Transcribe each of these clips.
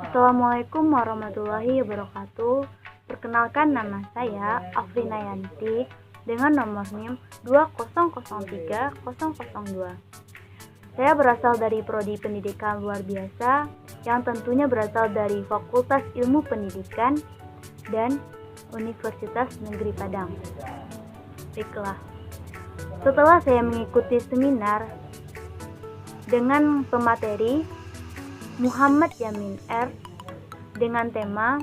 Assalamualaikum warahmatullahi wabarakatuh. Perkenalkan, nama saya Afrina Yanti dengan nomor NIM 2003002. Saya berasal dari Prodi Pendidikan Luar Biasa yang tentunya berasal dari Fakultas Ilmu Pendidikan dan Universitas Negeri Padang. Baiklah, setelah saya mengikuti seminar dengan pemateri Muhammad Yamin R dengan tema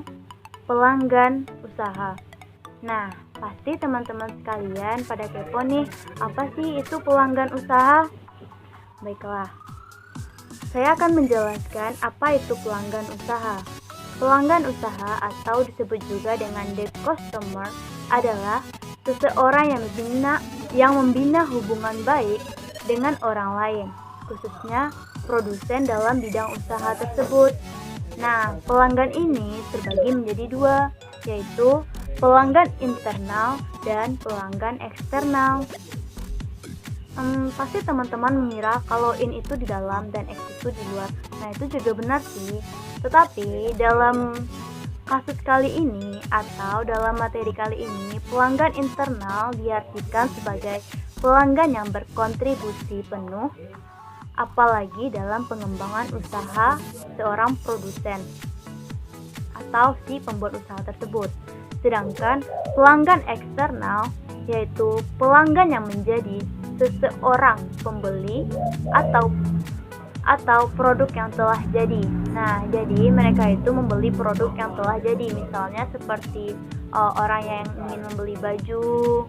pelanggan usaha. Nah, pasti teman-teman sekalian pada kepo nih, apa sih itu pelanggan usaha? Baiklah, saya akan menjelaskan apa itu pelanggan usaha. Pelanggan usaha atau disebut juga dengan the customer adalah seseorang yang membina hubungan baik dengan orang lain, khususnya produsen dalam bidang usaha tersebut. Nah, pelanggan ini terbagi menjadi dua, yaitu pelanggan internal dan pelanggan eksternal. Pasti teman-teman mengira kalau in itu di dalam dan X itu di luar. Nah, itu juga benar sih. Tetapi dalam kasus kali ini atau dalam materi kali ini, pelanggan internal diartikan sebagai pelanggan yang berkontribusi penuh apalagi dalam pengembangan usaha seorang produsen atau si pembuat usaha tersebut. Sedangkan pelanggan eksternal yaitu pelanggan yang menjadi seseorang pembeli atau produk yang telah jadi. Nah, jadi mereka itu membeli produk yang telah jadi, misalnya seperti orang yang ingin membeli baju,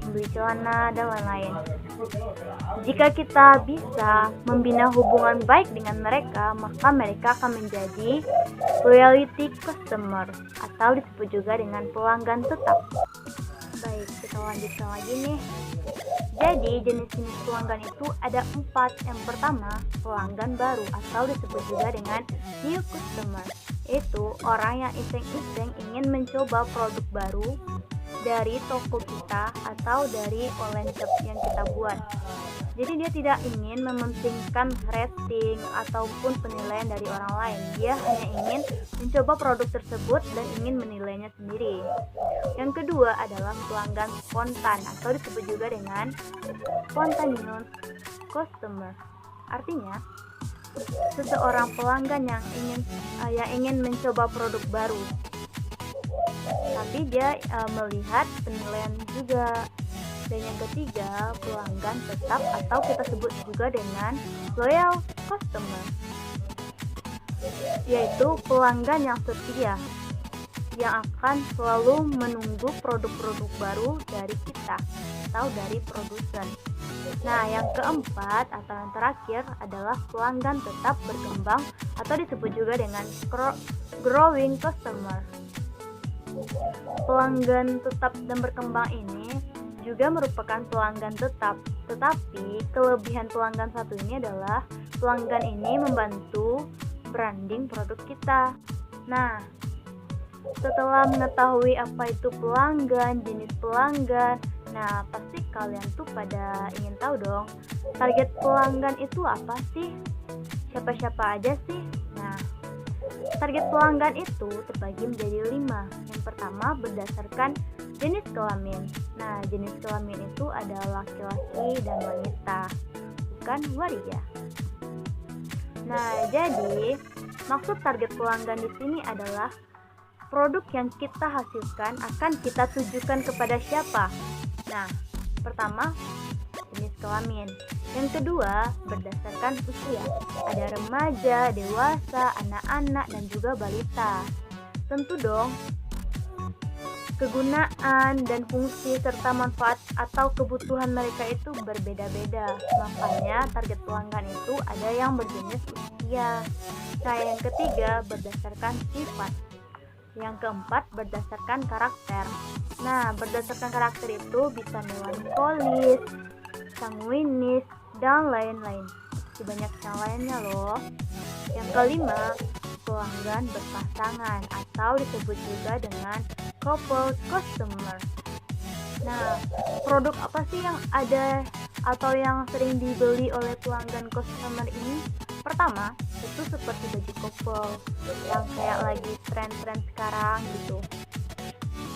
membeli celana, dan lain-lain. Jika kita bisa membina hubungan baik dengan mereka, maka mereka akan menjadi loyalty customer atau disebut juga dengan pelanggan tetap. Baik, kita lanjutkan lagi nih. Jadi jenis-jenis pelanggan itu ada 4. Yang pertama, pelanggan baru atau disebut juga dengan new customer, yaitu orang yang iseng-iseng ingin mencoba produk baru dari toko kita atau dari online shop yang kita buat. Jadi dia tidak ingin mementingkan rating ataupun penilaian dari orang lain. Dia hanya ingin mencoba produk tersebut dan ingin menilainya sendiri. Yang kedua adalah pelanggan spontan atau disebut juga dengan spontaneous customer. Artinya seseorang pelanggan yang ingin mencoba produk baru, tapi dia melihat penilaian juga. Dan yang ketiga, pelanggan tetap atau kita sebut juga dengan loyal customer, yaitu pelanggan yang setia yang akan selalu menunggu produk-produk baru dari kita atau dari produsen. Nah, yang keempat atau yang terakhir adalah pelanggan tetap berkembang atau disebut juga dengan growing customer. Pelanggan tetap dan berkembang ini juga merupakan pelanggan tetap, tetapi kelebihan pelanggan satu ini adalah pelanggan ini membantu branding produk kita. Nah, setelah mengetahui apa itu pelanggan, jenis pelanggan, nah pasti kalian tuh pada ingin tahu dong, target pelanggan itu apa sih? Siapa-siapa aja sih? Nah, target pelanggan itu terbagi menjadi 5. Yang pertama berdasarkan jenis kelamin. Nah, jenis kelamin itu ada laki-laki dan wanita, bukan waria. Nah, jadi maksud target pelanggan di sini adalah produk yang kita hasilkan akan kita tujukan kepada siapa. Nah, pertama jenis kelamin. Yang kedua berdasarkan usia. Ada remaja, dewasa, anak-anak, dan juga balita. Tentu dong kegunaan dan fungsi serta manfaat atau kebutuhan mereka itu berbeda-beda. Makanya target pelanggan itu ada yang berjenis usia. Nah, yang ketiga berdasarkan sifat. Yang keempat berdasarkan karakter. Nah, berdasarkan karakter itu bisa melankolis, sanguinis, dan lain-lain. Masih banyak yang lainnya loh. Yang kelima, pelanggan berpasangan atau disebut juga dengan couple customer. Nah, produk apa sih yang ada atau yang sering dibeli oleh pelanggan customer ini? Pertama, itu seperti baju couple yang kayak lagi tren-tren sekarang gitu.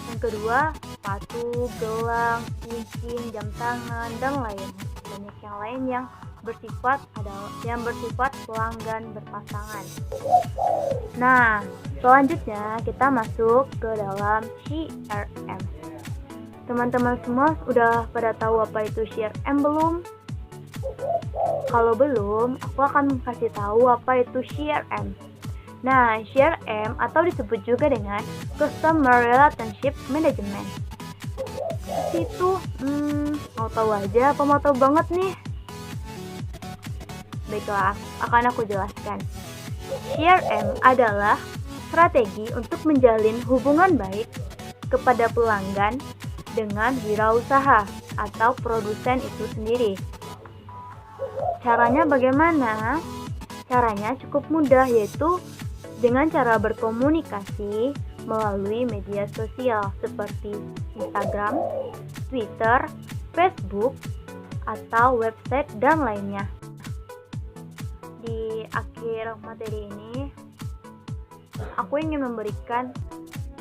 Yang kedua, sepatu, gelang, cincin, jam tangan, dan lain banyak yang lain yang bersifat pelanggan berpasangan. Nah, selanjutnya kita masuk ke dalam CRM. Teman-teman semua udah pada tahu apa itu CRM belum? Kalau belum, aku akan kasih tahu apa itu CRM. Nah, CRM atau disebut juga dengan Customer Relationship Management. Itu mau tahu aja apa mau tahu banget nih? Baiklah, akan aku jelaskan. CRM adalah strategi untuk menjalin hubungan baik kepada pelanggan dengan wirausaha atau produsen itu sendiri. Caranya bagaimana? Caranya cukup mudah, yaitu dengan cara berkomunikasi melalui media sosial seperti Instagram, Twitter, Facebook, atau website dan lainnya. Di akhir materi ini, aku ingin memberikan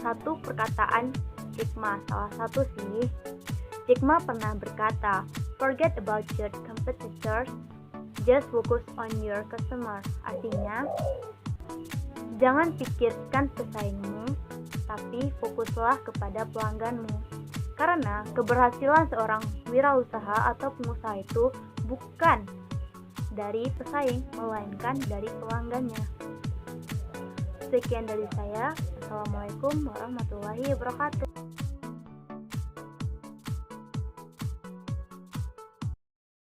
satu perkataan Jack Ma, salah satu sih. Jack Ma pernah berkata, "Forget about your competitors, just focus on your customer." Artinya, jangan pikirkan pesaingmu, tapi fokuslah kepada pelangganmu. Karena keberhasilan seorang wirausaha atau pengusaha itu bukan dari pesaing, melainkan dari pelanggannya. Sekian dari saya. Assalamualaikum warahmatullahi wabarakatuh.